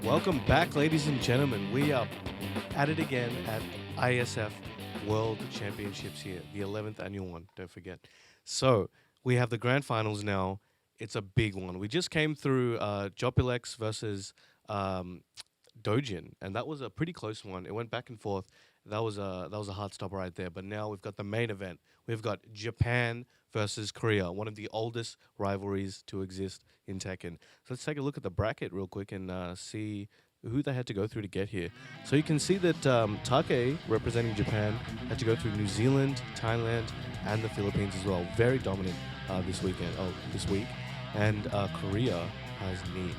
Welcome back, ladies and gentlemen. We are at it again at IESF World Championships here, the 11th annual one, don't forget. So, we have the grand finals now. It's a big one. We just came through Jopilex versus Dojin, and that was a pretty close one. It went back and forth. That was a hard stop right there. But now we've got the main event. We've got Japan versus Korea, one of the oldest rivalries to exist in Tekken. So let's take a look at the bracket real quick and see who they had to go through to get here. So you can see that Take, representing Japan, had to go through New Zealand, Thailand, and the Philippines as well. Very dominant this week. And Korea has Nii.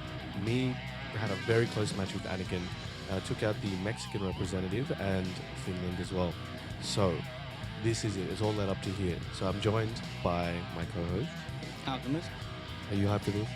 Nii had a very close match with Anakin. Took out the Mexican representative and Finland as well. So this is it. It's all led up to here. So I'm joined by my co-host. Alchemist. Are you hyped for this?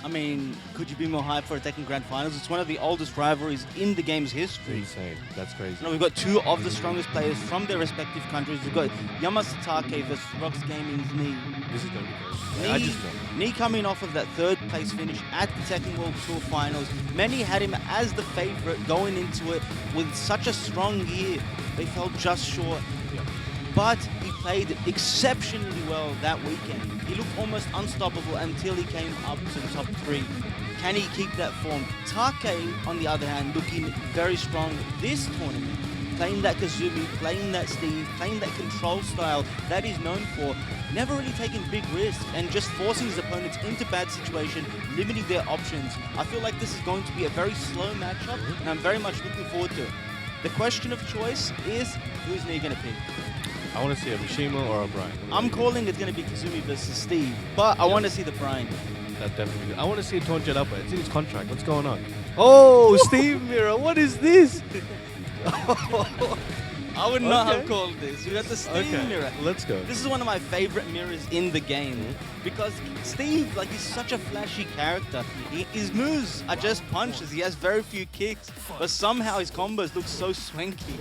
I mean, could you be more hyped for a Tekken Grand Finals? It's one of the oldest rivalries in the game's history. Insane. That's crazy. You know, we've got two of the strongest players from their respective countries. We've got Yamasa Take versus Rox Gaming's Nii. This is going to be crazy. I just know. Nii coming off of that third place finish at the Tekken World Tour Finals. Many had him as the favorite going into it with such a strong year. They fell just short. Yeah. But he played exceptionally well that weekend. He looked almost unstoppable until he came up to the top three. Can he keep that form? Take, on the other hand, looking very strong this tournament. Playing that Kazumi, playing that Steve, playing that control style that he's known for. Never really taking big risks and just forcing his opponents into bad situations, limiting their options. I feel like this is going to be a very slow matchup, and I'm very much looking forward to it. The question of choice is, who's Nii going to pick? I want to see a Mishima or a Brian. I'm calling it's going to be Kazumi versus Steve, but I want to see the Brian. That definitely. I want to see a Torn Jet Upper. It's in his contract. What's going on? Oh, Steve Mirror. What is this? I would not have called this. You got the Steve mirror. Let's go. This is one of my favorite mirrors in the game because Steve, like, he's such a flashy character. His moves are just punches. He has very few kicks, but somehow his combos look so swanky.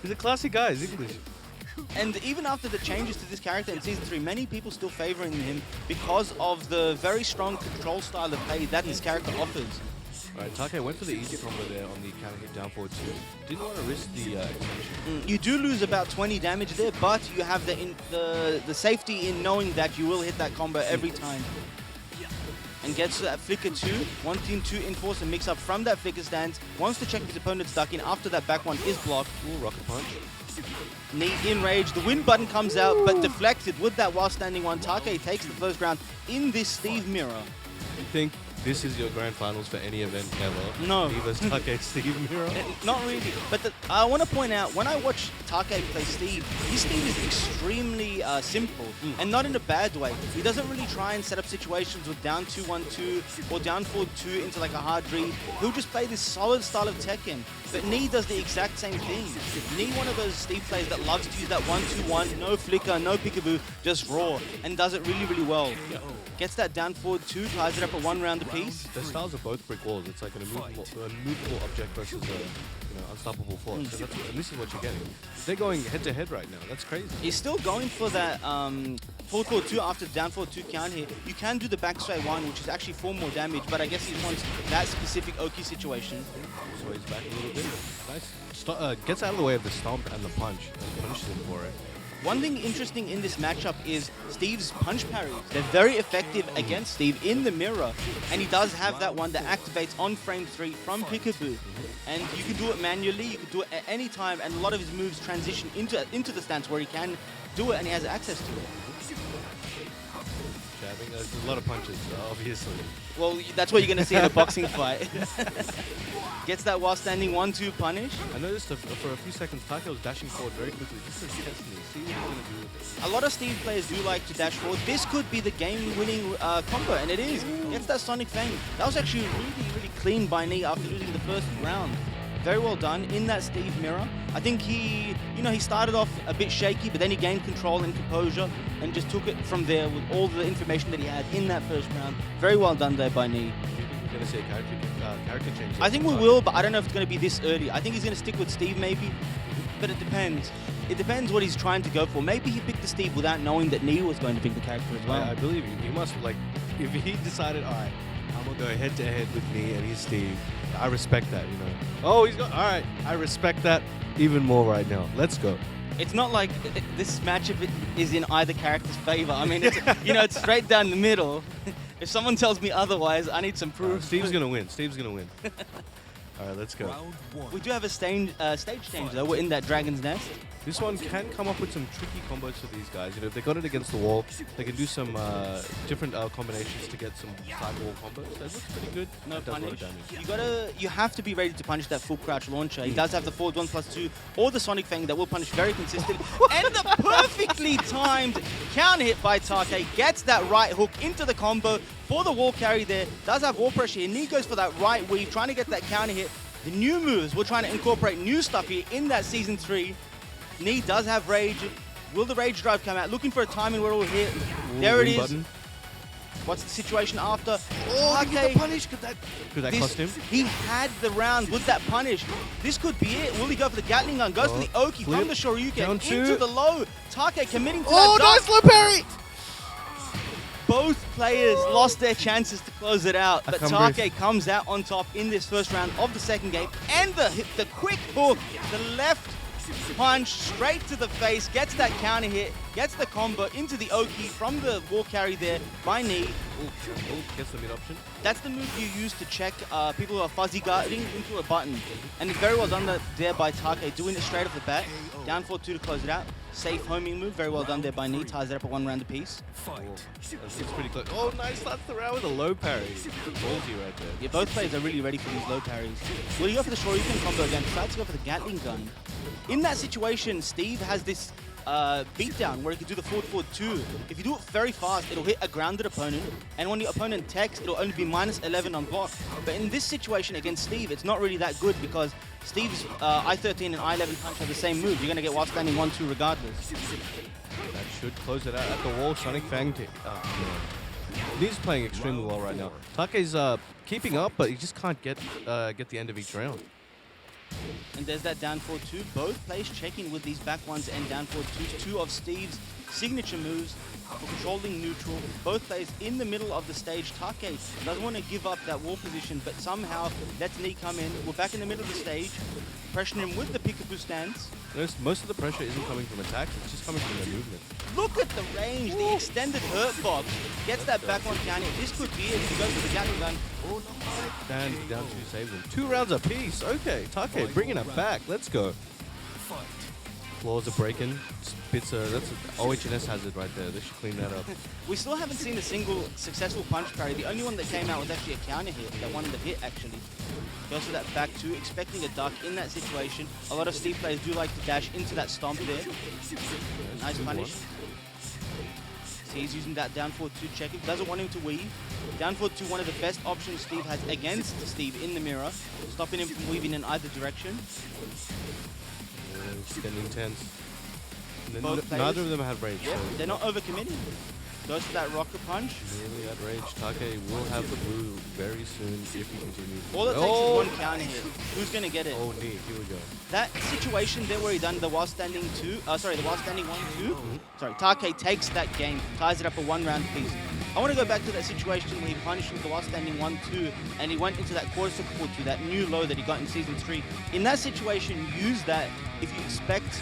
He's a classic guy. He's English. And even after the changes to this character in Season 3, many people still favoring him because of the very strong control style of play that this character offers. Right, Take went for the easy combo there on the counter hit down forward 2. Didn't want to risk the extension. You do lose about 20 damage there, but you have the safety in knowing that you will hit that combo every time. And gets that flicker 2, wanting to enforce a mix-up from that flicker stance. Wants to check his opponent's duck in after that back one is blocked. Ooh, rocket punch. Nii in rage. The win button comes out, but deflected with that while standing one. Take takes the first round in this Steve mirror. You think this is your grand finals for any event ever? No. Divas Take Steve Mirror? Not really. But I want to point out, when I watch Take play Steve, his Steve is extremely simple, and not in a bad way. He doesn't really try and set up situations with down 2-1-2 or down forward 2 into like a hard read. He'll just play this solid style of Tekken. But Nii does the exact same thing. Nii, one of those Steve players that loves to use that 1-2-1, no flicker, no peekaboo, just raw, and does it really, really well. Gets that down forward 2, ties it up at 1 round apiece. The styles are both brick walls. It's like an immovable object versus a unstoppable force. So and this is what you're getting. They're going head to head right now. That's crazy. He's still going for that forward 2 after the down forward 2 count here. You can do the backstray 1, which is actually 4 more damage, but I guess he wants that specific Oki situation. So he's back a little bit. Nice. Gets out of the way of the stomp and the punch and punishes him for it. One thing interesting in this matchup is Steve's punch parries. They're very effective against Steve in the mirror, and he does have that one that activates on frame 3 from Peekaboo. And you can do it manually, you can do it at any time, and a lot of his moves transition into the stance where he can do it and he has access to it. Jabbing, there's a lot of punches, obviously. Well, that's what you're going to see in a boxing fight. Gets that while standing 1-2 punish. I noticed for a few seconds, Take was dashing forward very quickly just to test me, see what he's going to do with it. A lot of Steve players do like to dash forward. This could be the game-winning combo, and it is. Gets that Sonic Fang. That was actually really, really clean by Nii after losing the first round. Very well done in that Steve mirror. I think he started off a bit shaky, but then he gained control and composure and just took it from there with all the information that he had in that first round. Very well done there by Nii. We're going to see a character change. I think we will, but I don't know if it's going to be this early. I think he's going to stick with Steve maybe, but it depends. It depends what he's trying to go for. Maybe he picked the Steve without knowing that Nii was going to pick the character as well. I believe he must, like, if he decided, all right, I'm going to go head-to-head with Nii and he's Steve, I respect that, you know. Oh, he's got. All right, I respect that even more right now. Let's go. It's not like this matchup is in either character's favor. I mean, it's, it's straight down the middle. If someone tells me otherwise, I need some proof. Steve's gonna win. Steve's gonna win. All right, let's go. We do have a stage change though. We're in that dragon's nest. This one can come up with some tricky combos for these guys. You know, if they got it against the wall, they can do some different combinations to get some side wall combos. That looks pretty good. No That does a lot of punish. damage. You have to be ready to punish that full crouch launcher. He does have the forward 1+2 or the Sonic Fang that will punish very consistently. And the perfectly timed counter hit by Take gets that right hook into the combo for the wall carry there. Does have wall pressure here. Knee goes for that right weave, trying to get that counter hit. The new moves, we're trying to incorporate new stuff here in that Season 3. Knee does have Rage. Will the Rage Drive come out? Looking for a timing where it will hit. There it is. Button. What's the situation after? Oh, he get the punish. Could that cost him? He had the round with that punish. This could be it. Will he go for the Gatling gun? Goes for the Oki from the Shoryuken into the low. Take committing to that nice low parry! Both players lost their chances to close it out, but Take comes out on top in this first round of the second game. And the quick hook, the left punch straight to the face, gets that counter hit, gets the combo into the Oki from the wall carry there by Knee. Gets the mid option. That's the move you use to check people who are fuzzy guarding into a button. And it's very well done there by Take, doing it straight off the bat. Down 4-2 to close it out. Safe homing move, very well done there by Knee. Ties it up at 1 round apiece. It's pretty close. Oh, nice. Starts the round with a low parry. Ballsy right there. Yeah, both players are really ready for these low parries. Will he go for the Shoryuken combo again? Decides to go for the Gatling gun. In that situation, Steve has this beatdown where he can do the forward 2. If you do it very fast, it'll hit a grounded opponent, and when the opponent techs, it'll only be -11 on block. But in this situation against Steve, it's not really that good because Steve's I-13 and I-11 punch have the same move. You're going to get while standing 1-2 regardless. That should close it out at the wall. Sonic Fang. He's playing extremely well right now. Take's keeping up, but he just can't get the end of each round. And there's that down 4-2. Both players checking with these back ones and down 4-2s. Two of Steve's signature moves for controlling neutral. Both players in the middle of the stage. Take doesn't want to give up that wall position, but somehow lets Knee come in. We're back in the middle of the stage, pressuring him with the peekaboo stance. Notice most of the pressure isn't coming from attacks, it's just coming from their movement. Look at the range, the extended hurt box. Gets that back one counter. This could be it. He goes for the Gatling gun. Oh, no. And down 2 saves him. 2 rounds apiece. Okay, Take bringing it back. Let's go. Floors are breaking. Spitzer, that's OHS has it right there. They should clean that up. We still haven't seen a single successful punch parry. The only one that came out was actually a counter hit. That one that hit actually. Goes for that back 2, expecting a duck in that situation. A lot of Steve players do like to dash into that stomp there. Nice punish. So he's using that down 4-2 check. Doesn't want him to weave. Down 4-2, one of the best options Steve has against Steve in the mirror. Stopping him from weaving in either direction. It's getting intense. Neither of them have range. Yep, so they're not overcommitting. Goes for that rocket punch. Really at range. Take will have the blue very soon if he continues. All it takes is one counter hit. Who's going to get it? Oh, Knee. Here we go. That situation there where he done the while standing 2, the while standing 1-2. Sorry, Take takes that game, ties it up a 1 round piece. I want to go back to that situation where he punished with the while standing 1-2 and he went into that quarter circle forward 2, that new low that he got in Season 3. In that situation, use that if you expect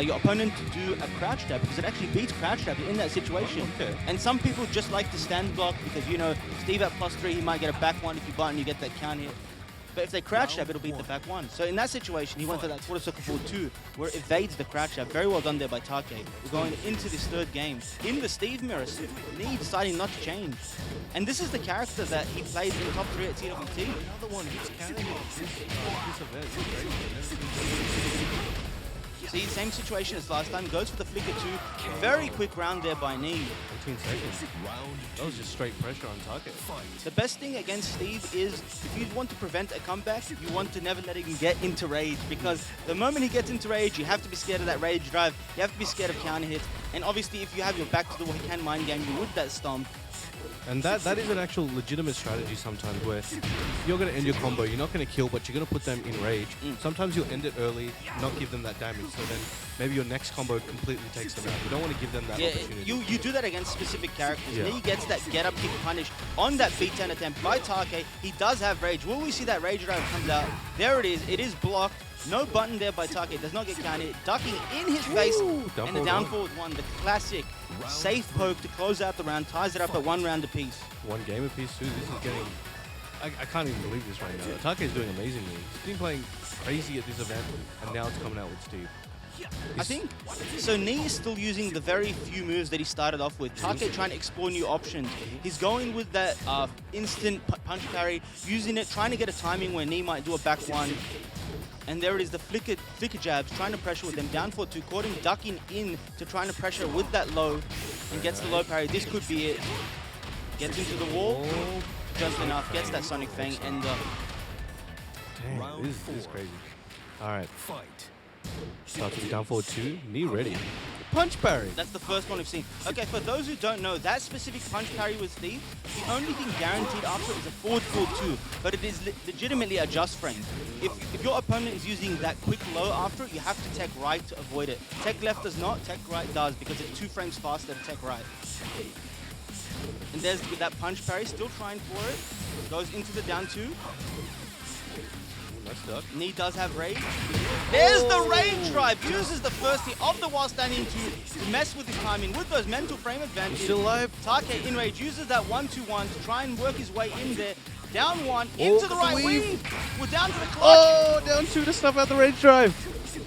your opponent to do a crouch jab, because it actually beats crouch jab in that situation. Okay. And some people just like to stand block because, Steve at +3, he might get a back 1 if you button, you get that counter hit. But if they crouch jab, it'll beat the back 1. So in that situation, he went for that quarter circle forward 2, where it evades the crouch jab. Very well done there by Take. We're going into this third game. In the Steve mirror, Knee deciding not to change. And this is the character that he plays in top 3 at TWT. Another one gets counted this event. See, same situation as last time. Goes for the flicker 2. Very quick round there by Knee. 18 seconds. That was just straight pressure on Take. The best thing against Steve is if you want to prevent a comeback, you want to never let him get into rage, because the moment he gets into rage, you have to be scared of that rage drive. You have to be scared of counter hits. And obviously, if you have your back to the wall, he can mind game you with that stomp. And that is an actual legitimate strategy sometimes where you're going to end your combo, you're not going to kill, but you're going to put them in rage. Sometimes you'll end it early, not give them that damage, so then maybe your next combo completely takes them out. You don't want to give them that opportunity. You do that against specific characters. Yeah. He gets that get-up kick punish on that beat-down attempt by Take. He does have rage. Will we see that rage drive comes out? There it is. It is blocked. No button there by Take. Does not get counted. Ducking in his face. And the down forward one. The classic safe poke to close out the round. Ties it up at 1 round apiece. 1 game apiece too. This is getting... I can't even believe this right now. Take is doing amazingly. He's been playing crazy at this event, and now it's coming out with Steve. I think, so Nee is still using the very few moves that he started off with. Take trying to explore new options. He's going with that instant punch parry, using it, trying to get a timing where Nee might do a back one. And there it is, the flicker jabs, trying to pressure with them. Down for 2, caught him ducking in to trying to pressure with that low, and gets the low parry. This could be it. Gets into the wall, just enough, gets that Sonic Fang, and... Damn, this is crazy. Alright. Start to be down forward 2, knee ready. Punch parry! That's the first one we've seen. Okay, for those who don't know, that specific punch parry with Steve, the only thing guaranteed after it is a forward 2, but it is legitimately a just frame. If your opponent is using that quick low after it, you have to tech right to avoid it. Tech left does not, tech right does, because it's 2 frames faster to tech right. And there's with that punch parry, still trying for it. Goes into the down 2. Nice duck. Nee does have rage. There's the rage drive. Uses the first hit of the while standing to mess with his timing with those mental frame advantages. Still alive. Take in rage uses that 1-2-1 to try and work his way in there. Down 1 into the right weave. We're down to the clutch. Oh, down 2 to snuff out the rage drive.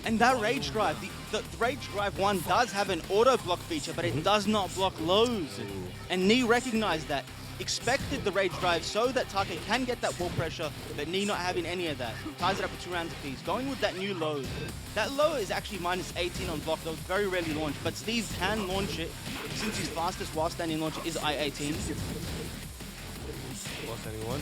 And that rage drive, the rage drive 1 does have an auto block feature, but it does not block lows. And Nee recognized that. Expected the rage drive so that Take can get that wall pressure, but Nee not having any of that. Ties it up for 2 rounds apiece. Going with that new low. That low is actually minus 18 on block, though it's very rarely launched, but Steve can launch it since his fastest while standing launcher is I-18. While standing 1.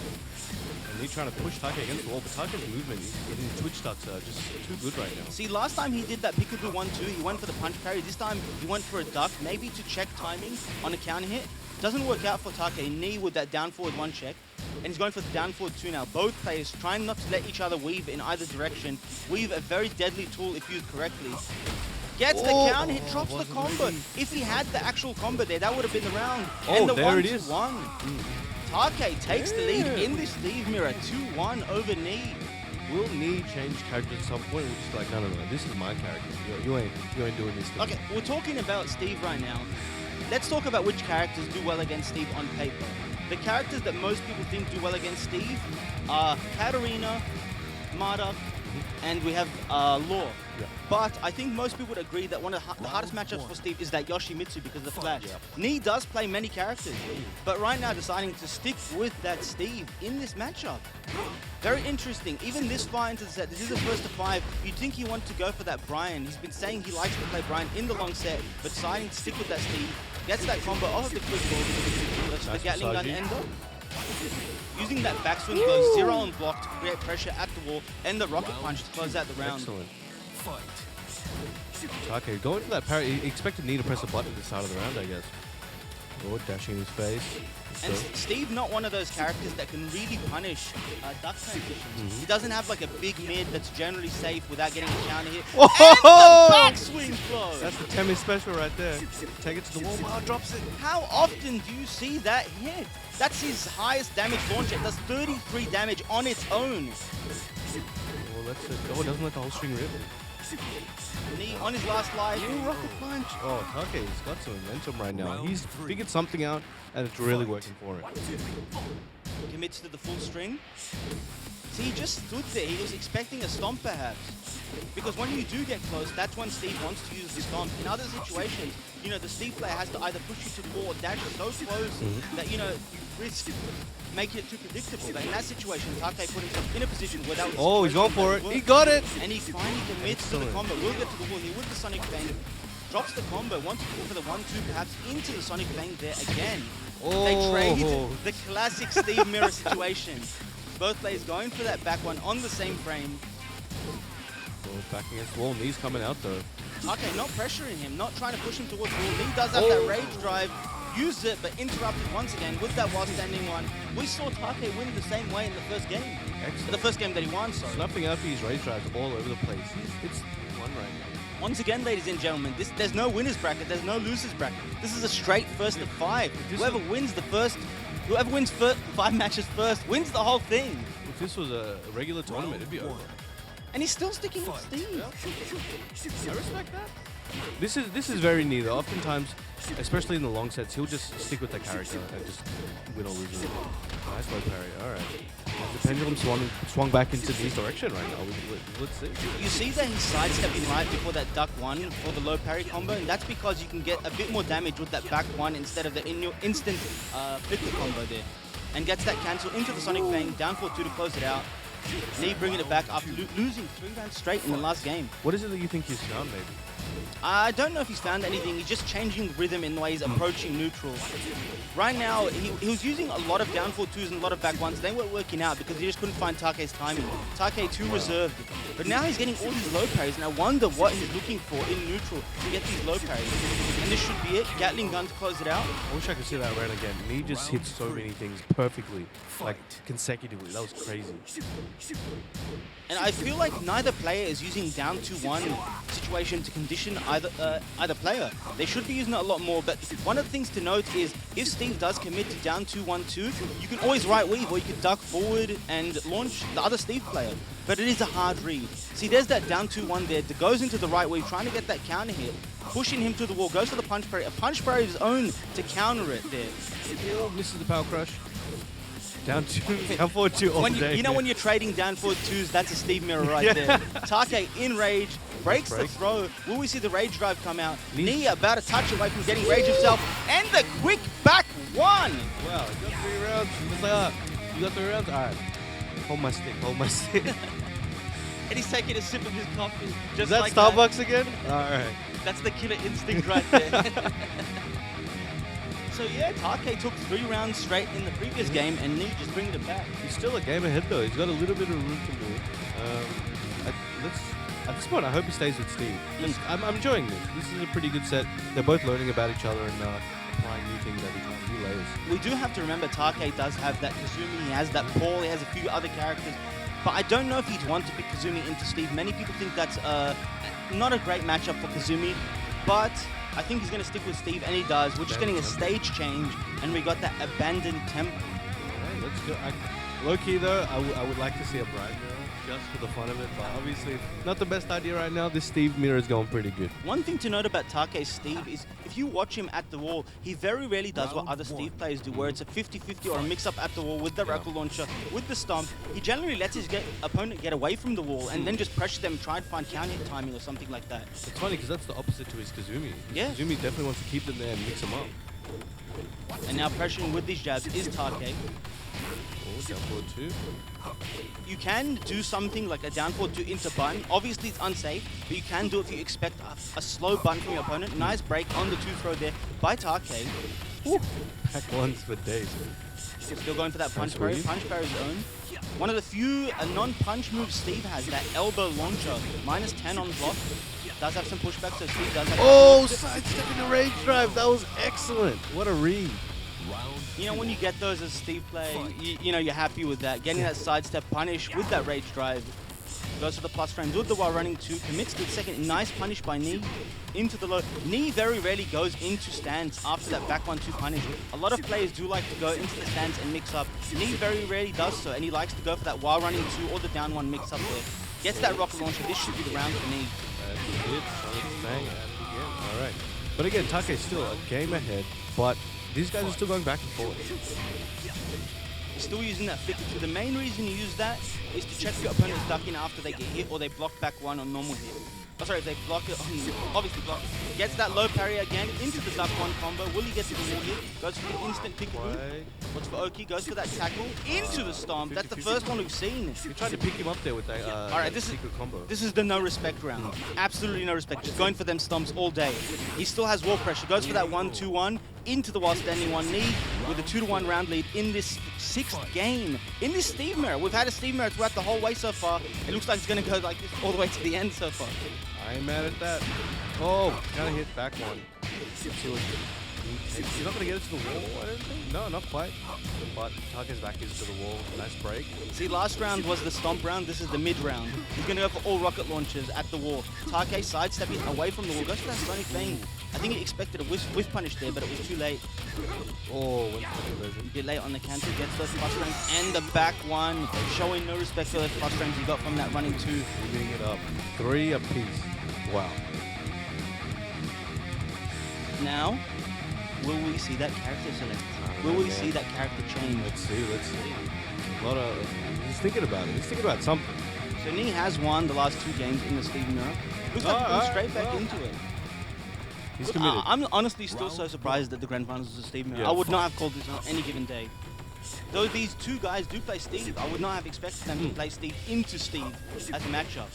And Nee trying to push Take against the wall, but Take's movement in his twitch starts just too good right now. See, last time he did that peekaboo 1-2, he went for the punch parry. This time he went for a duck, maybe to check timing on a counter hit. Doesn't work out for Take. Nee with that down forward 1 check. And he's going for the down forward 2 now. Both players trying not to let each other weave in either direction. Weave, a very deadly tool if used correctly. Gets the counter hit, drops the combo. Ready. If he had the actual combo there, that would have been the round. And the there it is. 1-1. Take takes the lead in this Steve mirror. 2-1 over Nee. Will Nee change character at some point? We'll just be like, no, this is my character. You ain't doing this thing. Okay, we're talking about Steve right now. Let's talk about which characters do well against Steve on paper. The characters that most people think do well against Steve are Katarina, Marduk, and we have Law. Yeah. But I think most people would agree that one of the hardest matchups for Steve is that Yoshimitsu because of the flash. Yeah. Nee does play many characters, but right now deciding to stick with that Steve in this matchup. Very interesting. Even this far into the set, this is the first to 5. You'd think he wanted to go for that Brian. He's been saying he likes to play Brian in the long set, but deciding to stick with that Steve. Gets that combo off the quick ball. That's the Gatling gun ender. Using that backswing goes 0 on block to create pressure at the wall, and the rocket punch to close out the round. Excellent. Okay, going to that parry. He expected Nee to press a button at the start of the round, I guess. Oh, dashing in his face. And Steve not one of those characters that can really punish duck transitions. He doesn't have like a big mid that's generally safe without getting a counter hit. Oh! And the backswing flow! That's the Temi special right there. Take it to the wall, Mar drops it. How often do you see that hit? That's his highest damage launcher. It does 33 damage on its own. Well, that's it. Oh, it doesn't let the whole string rip. Nee on his last life. Rocket punch. Oh, Take's got some momentum right now. He's figured something out, and it's really working for him. Commits to the full string. See, he just stood there. He was expecting a stomp, perhaps. Because when you do get close, that's when Steve wants to use the stomp. In other situations, you know, the Steve player has to either push you to the wall or dash so close that, you know, you risk making it too predictable. But in that situation, Take put himself in a position where that was... Oh, he's going for it. He got it. And he finally commits to the combo. Will get to the wall here with the Sonic Fang. Drops the combo. Wants to go for the 1-2 perhaps into the Sonic Fang there again. Oh. They trade the classic Steve mirror situation. Both players going for that back one on the same frame. Back against the wall. Knee's coming out though. Okay, not pressuring him, not trying to push him towards the wall. Nee does have that rage drive. used it, but interrupted once again with that while standing one. We saw Take win the same way in the first game. Excellent. The first game that he won, sorry. Snapping out these rage drives all over the place. It's one right now. Once again, ladies and gentlemen, there's no winners bracket, there's no losers bracket. This is a straight first of 5. Whoever wins 5 matches first wins the whole thing. If this was a regular tournament, it'd be over. And he's still sticking with Steve. I respect that. This is very neat. Oftentimes, especially in the long sets, he'll just stick with the character and just win or lose. Nice low parry. All right. The pendulum swung back into this direction right now. Let's see. You see that he's sidestepping right before that duck 1 for the low parry combo, and that's because you can get a bit more damage with that back 1 instead of the instant flicker combo there. And gets that cancel into the Sonic Fang, down for 2 to close it out. Lee bringing it back after losing 3 rounds straight in the last game. What is it that you think he's found, maybe? I don't know if he's found anything. He's just changing rhythm in the way he's approaching neutral. Right now, he was using a lot of down 4-2s and a lot of back 1s. They weren't working out because he just couldn't find Take's timing. Take too reserved. But now he's getting all these low parries, and I wonder what he's looking for in neutral to get these low parries. And this should be it. Gatling gun to close it out. I wish I could see that round again. He just hit so many things perfectly, like consecutively. That was crazy. And I feel like neither player is using down 2-1 situation to condition either player. They should be using it a lot more, but one of the things to note is if Steve does commit to down 2-1-2, you can always right weave or you can duck forward and launch the other Steve player. But it is a hard read. See, there's that down 2-1 there that goes into the right weave, trying to get that counter hit, pushing him to the wall, goes for the punch parry. A punch parry of his own to counter it there. Oh, misses the power crush. Down 4-2 all day. You know when you're trading down 4-2s, that's a Steve mirror right there. Take in rage, breaks the throw. Will we see the rage drive come out? Knee about a touch away from getting rage himself. And the quick back 1! Wow, you got 3 rounds. Just like that. You got 3 rounds? All right. Hold my stick, hold my stick. And he's taking a sip of his coffee. Just Is that like Starbucks again? All right. That's the killer instinct right there. So yeah, Take took 3 rounds straight in the previous game, and Knee just bringing it back. He's still a game ahead though. He's got a little bit of room to move. At this point, I hope he stays with Steve. I'm enjoying this. This is a pretty good set. They're both learning about each other and applying new things every time, new layers. We do have to remember Take does have that Kazumi, he has that Paul, he has a few other characters. But I don't know if he'd want to pick Kazumi into Steve. Many people think that's not a great matchup for Kazumi, but I think he's going to stick with Steve, and he does. We're just getting a stage change, and we got that abandoned temple. Alright, let's go. Low-key though, I would like to see a Brian mirror, just for the fun of it, but obviously not the best idea right now. This Steve mirror is going pretty good. One thing to note about Take's Steve is if you watch him at the wall, he very rarely does what other Steve players do, where it's a 50-50 or a mix-up at the wall with the Rackle Launcher, with the Stomp. He generally lets his opponent get away from the wall and then just pressure them, try and find counter hit timing or something like that. It's funny because that's the opposite to his Kazumi. Yeah. Kazumi definitely wants to keep them there and mix them up. And now pressuring with these jabs is Take. Down 4-2. You can do something like a down 4-2 into bun. Obviously it's unsafe, but you can do it if you expect a slow bun from your opponent. Nice break on the 2 throw there by Take. Back ones for days. Still going for that punch parry. Punch parry's own. One of the few non-punch moves Steve has, that elbow launcher. -10 on block. Does have some pushback, so Steve does have... Oh, sidestepping the rage drive. That was excellent. What a read. You know, when you get those as Steve play, you know, you're happy with that. Getting that sidestep punish with that rage drive. Goes for the plus frames with the while running 2. Commits to the second. Nice punish by Knee. Into the low. Knee very rarely goes into stance after that back 1-2 punish. A lot of players do like to go into the stance and mix up. Knee very rarely does so, and he likes to go for that while running 2 or the down 1 mix up there. Gets that rocket launcher. This should be the round for Knee. That's it. Bang at it again. All right. But again, Take's still a game ahead, but these guys are still going back and forth. He's still using that flicker too. The main reason you use that is to check your opponent's ducking after they get hit or they block back 1 on normal hit. Oh, sorry, if they block it, obviously block it. Gets that low parry again into the duck 1 combo. Will he get to the wall hit? Goes for the instant pick. What's for Oki? Goes for that tackle into the stomp. That's the first one we've seen. We tried to pick him up there with that Alright, this secret combo. This is the no respect round. Absolutely no respect. Just going for them stomps all day. He still has wall pressure. Goes for that 1-2-1 into the while standing 1 knee with a 2-1 round lead in this 6th game. In this Steve mirror. We've had a Steve mirror throughout the whole way so far. It looks like it's going to go like this all the way to the end so far. I ain't mad at that. Oh, kind of hit back 1. He's not going to get it to the wall, I don't think. No, not quite. But Take's back is to the wall. Nice break. See, last round was the stomp round. This is the mid round. He's going to go for all rocket launches at the wall. Take sidestepping away from the wall. Goes for that Sonic Bang. I think he expected a whiff punish there, but it was too late. Oh, went for the conversion. A bit late on the counter. Gets those plus frames and the back one. Showing no respect for those plus frames he got from that running two. Leaving it up. 3 apiece. Wow. Now, will we see that character select? Will we see that character change? Let's see. A lot of... He's thinking about it. He's thinking about something. So Nee has won the last 2 games in the Steve Mirror. Looks like he's going straight back into it. He's committed. I'm honestly still so surprised that the Grand Finals is a Steve Mirror. Yeah. I would not have called this on any given day. Though these 2 guys do play Steve, I would not have expected them to play Steve into Steve as a matchup.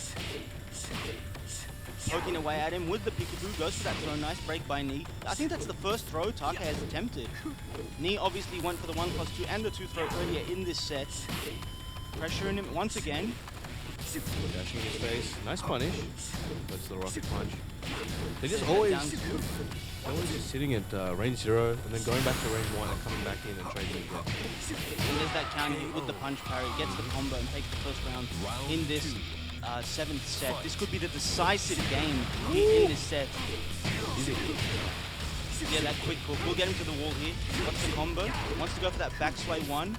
Poking away at him with the peekaboo, goes for that throw. Nice break by Nee. I think that's the first throw Take has attempted. Nee obviously went for the 1+2 and the 2 throw earlier in this set. Pressuring him once again. Dashing in his face. Nice punish. That's the rocket punch. They're just always just sitting at range 0 and then going back to range 1 and coming back in and trading again. And there's that counter hit with the punch parry. Gets the combo and takes the first round in this 7th set. This could be the decisive game in this set. Yeah, that quick hook. We'll get him to the wall here. What's the combo? Wants to go for that back sway 1.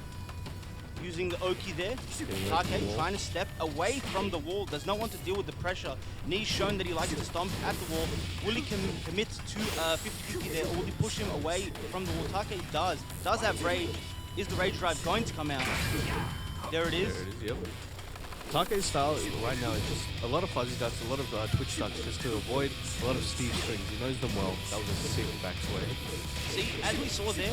Using the Oki there. Take trying to step away from the wall. Does not want to deal with the pressure. Nee's shown that he likes to stomp at the wall. Will he commit to 50-50 there, or will he push him away from the wall? Take does. Does have rage. Is the rage drive going to come out? There it is. There it is, yep. Take's style right now is just a lot of fuzzy ducks, a lot of twitch ducks, just to avoid a lot of Steve strings. He knows them well. That was a sick back sway. See, as we saw there,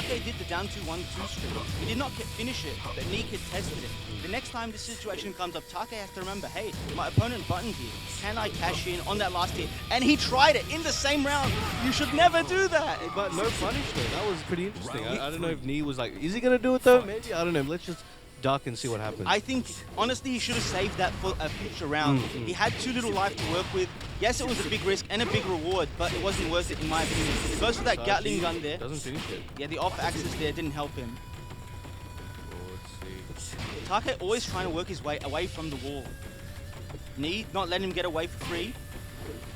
Take did the down 2-1-2 string. He did not finish it, but Nee tested it. The next time this situation comes up, Take has to remember, hey, my opponent buttoned here. Can I cash in on that last hit? And he tried it in the same round. You should never do that. But no punish though. That was pretty interesting. I don't know if Nee was like, is he going to do it though? Maybe. I don't know. Let's just duck and see what happens. I think, honestly, he should have saved that for a future round. He had too little life to work with. Yes, it was a big risk and a big reward, but it wasn't worth it in my opinion. He goes for that Gatling gun there. Doesn't finish it. Yeah, the off axis there didn't help him. Oh, let's see. Take always trying to work his way away from the wall. Nee not letting him get away for free.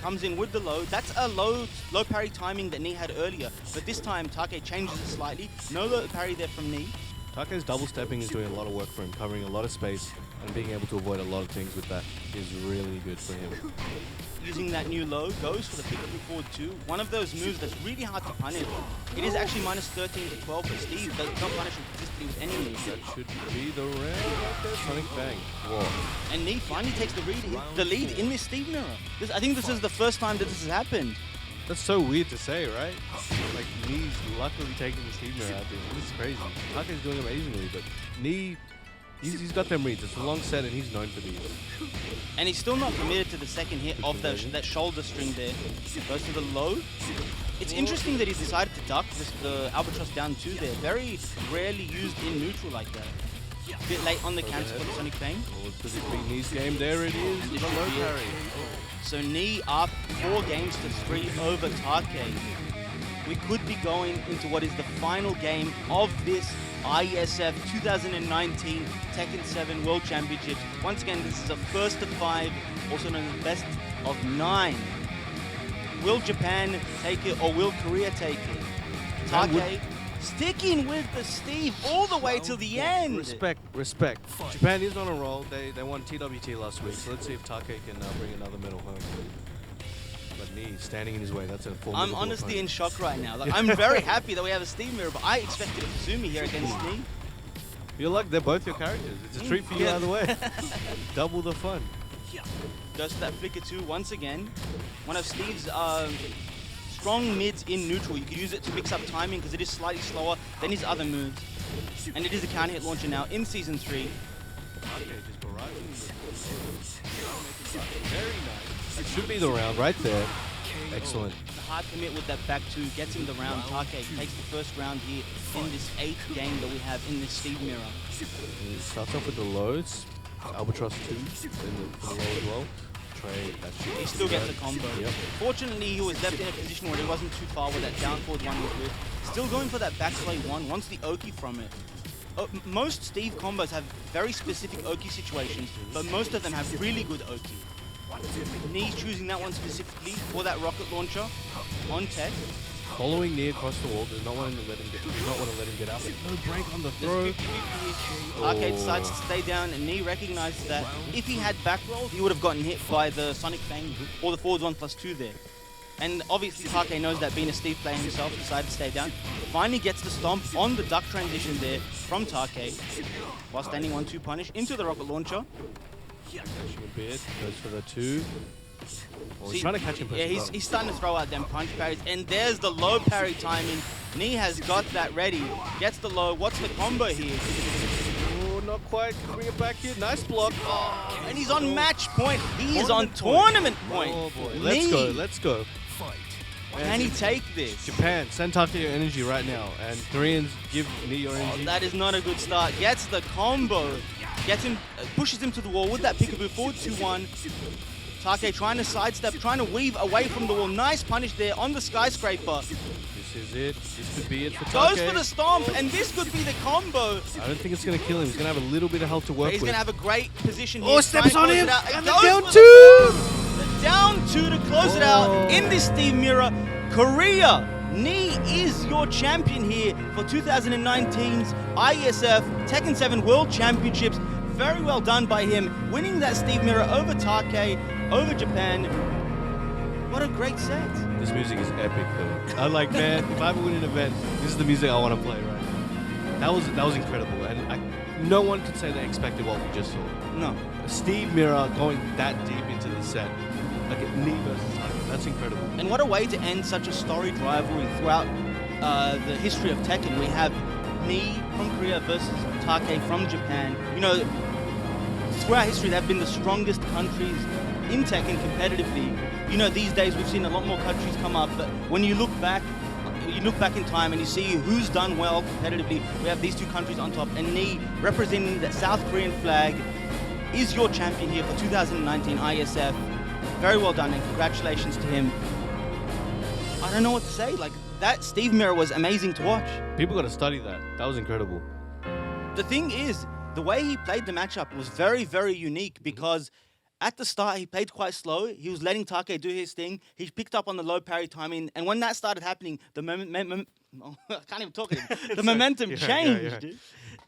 Comes in with the low. That's a low parry timing that Nee had earlier, but this time Take changes it slightly. No low parry there from Nee. Take's double stepping is doing a lot of work for him, covering a lot of space and being able to avoid a lot of things with that is really good for him. Using that new low, goes for the peekaboo forward 2. One of those moves that's really hard to punish. It is actually minus 13 to 12, but Steve does not punish him consistently with any move. That should be the round right there. Sonic Bang. Whoa. And Nee finally takes the lead in this Steve Mirror. I think this is the first time that this has happened. That's so weird to say, right? Like, Nee's luckily taking the Steve Mirror out there. This is crazy. Take's doing amazingly, but Nee, he's got them reads. It's a long set, and he's known for these. And he's still not committed to the second hit of that shoulder string there. Goes to the low. It's interesting that he decided to duck the Albatross down 2 there. Very rarely used in neutral like that. A bit late on the counter for the Sonic Bang. Oh, it's because it's been Nee's game. There it is. The low parry. So Nee up 4 games to 3 over Take. We could be going into what is the final game of this IESF 2019 Tekken 7 World Championships. Once again, this is a first of 5, also known as best of 9. Will Japan take it or will Korea take it? Take sticking with the Steve all the way till the end. Respect. Japan is on a roll. They won TWT last week, so let's see if Take can bring another medal home. But Nee standing in his way. That's a formidable I'm honestly opponent. in shock right now. Like, I'm very happy that we have a Steve Mirror, but I expected Kazumi here against Nee. You're like they're both your characters. It's a treat for you either way. Double the fun. Goes to that flicker 2 once again. One of Steve's strong mids in neutral. You could use it to mix up timing because it is slightly slower than his other moves. And it is a counter hit launcher now in Season 3. Okay, just barraging. Very nice. It should be the round right there. Excellent. The hard commit with that back 2 gets him the round. Take takes the first round here in this 8th game that we have in this Steve Mirror. It starts off with the lows. Albatross 2 in the low as well. trade. That shit He is still gets a good. combo. Yep. Fortunately, he was left in a position where he wasn't too far where that down forward one was with. Still going for that backslay one, wants the Oki from it. Most Steve combos have very specific Oki situations, but most of them have really good Oki. Knee's choosing that one specifically for that rocket launcher on tech. Following Knee across the wall, does not want to let him get out. No break on the throw. There's 50-50. Arcade decides to stay down, and Knee recognizes that if he had back rolled, he would have gotten hit by the Sonic Fang or the forwards 1+2 there. And obviously Take knows that, being a Steve player himself, decided to stay down. Finally gets the stomp on the duck transition there from Take, while standing 1-2 punish into the rocket launcher. Pushing a bit, goes for the 2. Well, he's See, trying to catch him. Yeah, he's starting to throw out them punch parries, and there's the low parry timing. Knee has got that ready, gets the low. What's the combo here? Oh, not quite. Can bring it back here. Nice block. Oh, And he's on match point. He is on tournament point. Oh boy, Knee, let's go. can he take this? Japan, send Take your energy right now, and Koreans give Knee your Oh, energy. that is not a good start. Gets the combo. Gets him, pushes him to the wall with that peekaboo forward 2-1. Take trying to sidestep, trying to weave away from the wall. Nice punish there on the skyscraper. This is it. This could be it for Take. Goes for the stomp, and this could be the combo. I don't think it's going to kill him. He's going to have a little bit of health to work But he's with. going to have a great position here. Oh, steps trying on to him! close it out. And Goes the down for 2! The down 2 to close it out in this Steve Mirror. Korea, Knee is your champion here for 2019's IESF Tekken 7 World Championships. Very well done by him, winning that Steve Mirror over Take, over Japan. What a great set. This music is epic, though. I'm like, man, if I ever win an event, this is the music I want to play right now. That was incredible, and no one could say they expected what we just saw. No. Steve Mirror going that deep into the set, like a Knee versus Take. That's incredible. And what a way to end such a storied rivalry throughout the history of Tekken. We have Knee from Korea versus Take from Japan. You know, throughout history, they've been the strongest countries in Tekken competitively. You know, these days we've seen a lot more countries come up, but when you look back in time and you see who's done well competitively, we have these two countries on top, and Knee, representing the South Korean flag, is your champion here for 2019 ISF. Very well done, and congratulations to him. I don't know what to say. Like, that Steve Mirror was amazing to watch. People got to study that. That was incredible. The thing is, the way he played the matchup was very, very unique, because at the start, he played quite slow. He was letting Take do his thing. He picked up on the low parry timing. And when that started happening, the I can't even talk anymore. The momentum changed.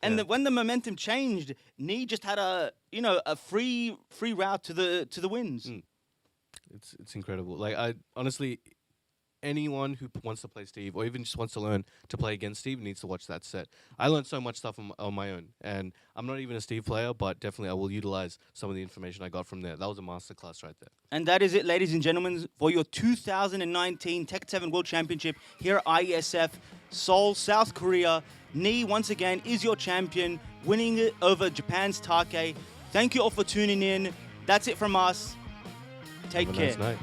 And when the momentum changed, Knee just had a free route to the wins. It's incredible. Like, I honestly, anyone who wants to play Steve, or even just wants to learn to play against Steve, needs to watch that set. I learned so much stuff on my own, and I'm not even a Steve player, but definitely I will utilize some of the information I got from there. That was a masterclass right there. And that is it, ladies and gentlemen, for your 2019 Tekken 7 World Championship here at IESF, Seoul, South Korea. Knee, once again, is your champion, winning it over Japan's Take. Thank you all for tuning in. That's it from us. Take Have a care. nice night.